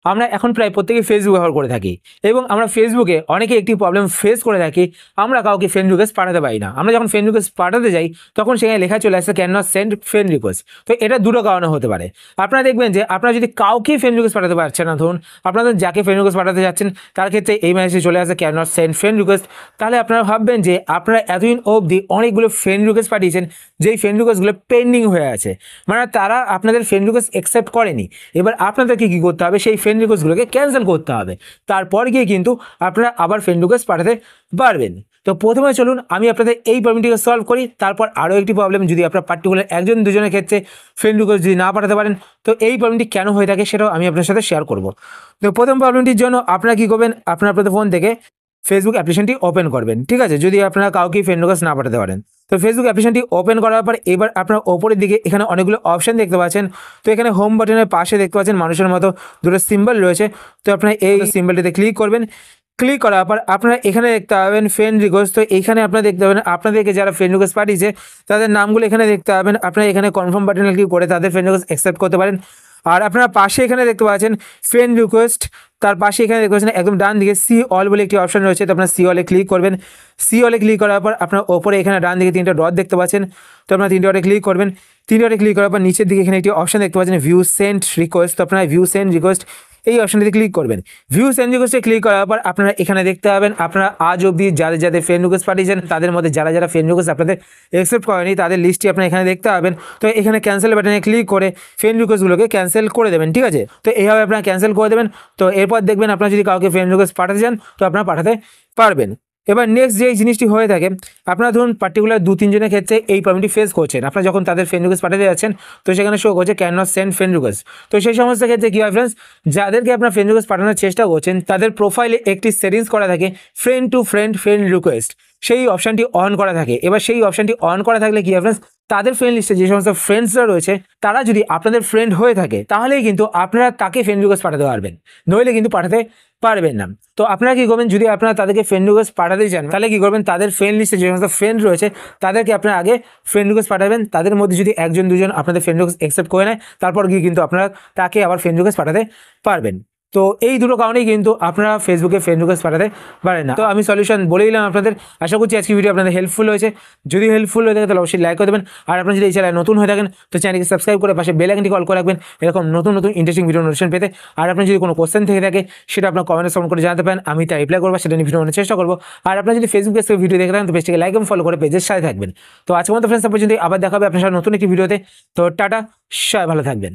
আমরা এখন প্রায় প্রত্যেকেই ফেসবুক ব্যবহার করে থাকি এবং আমরা ফেসবুকে অনেকে একটি প্রবলেম ফেস করে থাকি, আমরা কাউকে ফ্রেন্ড রিকোয়েস্ট পাঠাতে পারি না। আমরা যখন ফ্রেন্ড রিকোয়েস্ট পাঠাতে যাই তখন সেখানে লেখা চলে আসে can not send friend request. তো এটা দুটো কারণে হতে পারে। আপনারা দেখবেন যে আপনারা যদি কাউকে ফ্রেন্ড রিকোয়েস্ট পাঠাতে পারছেন না, ধরুন আপনারা যাকে ফ্রেন্ড রিকোয়েস্ট পাঠাতে যাচ্ছেন তার ক্ষেত্রে এই মেসেজ চলে আসে can not send friend request, তাহলে আপনারা ভাববেন যে আপনারা এতদিন অবধি অনেকগুলো ফ্রেন্ড রিকোয়েস্ট পাঠিয়েছেন যেই ফ্রেন্ড রিকোয়েস্টগুলো পেন্ডিং হয়ে আছে, মানে তারা আপনাদের ফ্রেন্ড রিকোয়েস্ট অ্যাকসেপ্ট করেনি। এবার আপনাদেরকে কী করতে হবে, সেই ফ্রেন্ড রিকোয়েস্টগুলোকে ক্যান্সেল করতে হবে, তারপর গিয়ে কিন্তু আপনারা আবার ফ্রেন্ড রিকোয়েস্ট পাঠাতে পারবেন। তো প্রথমে চলুন আমি আপনাদের এই প্রবলেমটিকে সলভ করি, তারপর আরও একটি প্রবলেম যদি আপনার পার্টিকুলার একজন দুজনের ক্ষেত্রে ফ্রেন্ড রিকোয়েস্ট যদি না পাঠাতে পারেন তো এই প্রবলেমটি কেন হয়ে থাকে সেটাও আমি আপনার সাথে শেয়ার করব। তো প্রথম প্রবলেমটির জন্য আপনারা কী করবেন, আপনারা আপনাদের ফোন থেকে ফেসবুক অ্যাপ্লিকেশনটি ওপেন করবেন, ঠিক আছে, যদি আপনারা কাউকে ফ্রেন্ড রিকোয়েস্ট না পাঠাতে পারেন। তো ফেসবুক অ্যাপ্লিকেশনটি ওপেন করার পর এবার আপনার ওপরের দিকে এখানে অনেকগুলো অপশান দেখতে পাচ্ছেন। তো এখানে হোম বাটনের পাশে দেখতে পাচ্ছেন মানুষের মতো দুটো সিম্বল রয়েছে। তো আপনারা এই সিম্বলটিতে ক্লিক করবেন। ক্লিক করার পর আপনারা এখানে দেখতে পাবেন ফ্রেন্ড রিকোয়েস্ট। তো এইখানে আপনারা দেখতে পাবেন আপনাদেরকে যারা ফ্রেন্ড রিকোয়েস্ট পাঠিয়েছে তাদের নামগুলো এখানে দেখতে পাবেন। আপনারা এখানে কনফার্ম বাটনে ক্লিক করে তাদের ফ্রেন্ড রিকোয়েস্ট অ্যাকসেপ্ট করতে পারেন। আর আপনারা পাশে এখানে দেখতে পাচ্ছেন ফ্রেন্ড রিকোয়েস্ট, তার পাশে এখানে দেখতে পাচ্ছেন একদম ডান দিকে সি অল বলে একটি অপশন রয়েছে। তো আপনার সি অলে ক্লিক করবেন। সি অলে ক্লিক করার পর আপনার ওপরে এখানে ডান দিকে তিনটা ডট দেখতে পাচ্ছেন। তো আপনারা তিনটে ডটে ক্লিক করবেন। তিনটে ডটে ক্লিক করার পর নিচের দিকে এখানে একটি অপশন দেখতে পাচ্ছেন ভিউ সেন্ড রিকোয়েস্ট। তো আপনারা ভিউ সেন্ড রিকোয়েস্ট এই অপশনটিতে ক্লিক করবেন। ভিউ সেন্ড রিকোয়েস্টে ক্লিক করার পর আপনারা এখানে দেখতে পাবেন আপনারা আজ অবধি যাদের যাদের ফ্রেন্ড রিকোয়েস্ট পাঠিয়েছেন তাদের মধ্যে যারা যারা ফ্রেন্ড রিকোয়েস্ট আপনাদের অ্যাকসেপ্ট করেনি তাদের লিস্টটি আপনারা এখানে দেখতে পাবেন। তো এখানে ক্যান্সেল বাটনে ক্লিক করে ফ্রেন্ড রিকোয়েস্টগুলোকে ক্যান্সেল করে দেবেন, ঠিক আছে। তো এইভাবে আপনারা ক্যান্সেল করে দেবেন। তো এরপর দেখবেন আপনারা যদি কাউকে ফ্রেন্ড রিকোয়েস্ট পাঠাতে চান তো আপনারা পাঠাতে পারবেন। এবার নেক্সট যে জিনিসটি হয়ে থাকে, আপনারা ধরুন পার্টিকুলার 2-3 জনের ক্ষেত্রে এই প্রবলেমটি ফেস করছেন। আপনারা যখন তাদের ফ্রেন্ড রিকোয়েস্ট পাঠাতে যাচ্ছেন তো সেখানে শো করছে can not send friend request. তো সেই সমস্ত ক্ষেত্রে কী হয় ফ্রেন্ডস, যাদেরকে আপনার ফ্রেন্ড রিকোয়েস্ট পাঠানোর চেষ্টা করছেন তাদের প্রোফাইলে একটি সেটিংস করা থাকে friend to friend friend request, সেই অপশানটি অন করা থাকে। এবার সেই অপশানটি অন করা থাকলে কী হয় ফ্রেন্ডস, তাদের ফ্রেন্ড লিস্টে যে সমস্ত ফ্রেন্ডসরা রয়েছে তারা যদি আপনাদের ফ্রেন্ড হয়ে থাকে তাহলেই কিন্তু আপনারা তাকে ফ্রেন্ড রিকোয়েস্ট পাঠাতে পারবেন, নইলে কিন্তু পাঠাতে পারবেন না। তো আপনারা কী করবেন, যদি আপনারা তাদেরকে ফ্রেন্ড রিকোয়েস্ট পাঠাতে চান তাহলে কী করবেন, তাদের ফ্রেন্ড লিস্টে যে সমস্ত ফ্রেন্ড রয়েছে তাদেরকে আপনারা আগে ফ্রেন্ড রিকোয়েস্ট পাঠাবেন। তাদের মধ্যে যদি একজন দুজন আপনাদের ফ্রেন্ড রিকোয়েস্ট অ্যাকসেপ্ট করে নেয় তারপর গিয়ে কিন্তু আপনারা তাকে আবার ফ্রেন্ড রিকোয়েস্ট পাঠাতে পারবেন। তো এই দুটো কারণেই কিন্তু আপনারা ফেসবুকে ফ্রেন্ড রিকোয়েস্ট পাঠাতে পারেন না। তো আমি সলিউশন বলে দিলাম আপনাদের। আশা করছি আজকে ভিডিও আপনাদের হেল্পফুল হয়েছে। যদি হেল্পফুল হয়ে থাকে তাহলে অবশ্যই লাইক করে দেবেন। আর আপনারা যদি এই চ্যানেলে নতুন হয়ে থাকেন তো চ্যানেলকে সাবস্ক্রাইব করে পাশে বেল আইকনটি কল করে রাখবেন এরকম নতুন নতুন ইন্টারেস্টিং ভিডিও নোটিফিকেশন পেতে। আর আপনার যদি কোনো কোশ্চেন থেকে থাকে সেটা আপনার কমেন্টে কমেন্ট করে জানাতে পারেন, আমি তাই রিপ্লাই করবো, সেটা নিয়ে ভিডিও বানানোর চেষ্টা করবো। আর আপনারা যদি ফেসবুক পেজ থেকে ভিডিও দেখে থাকেন তো পেজটিকে লাইক এবং ফলো করে পেজের সাথে থাকবেন। তো আজকের মতো ফ্রেন্ডস পর্যন্ত আবার দেখা হবে আপনার সাথে নতুন একটি ভিডিওতে। তো টাটা, সবাই ভালো থাকবেন।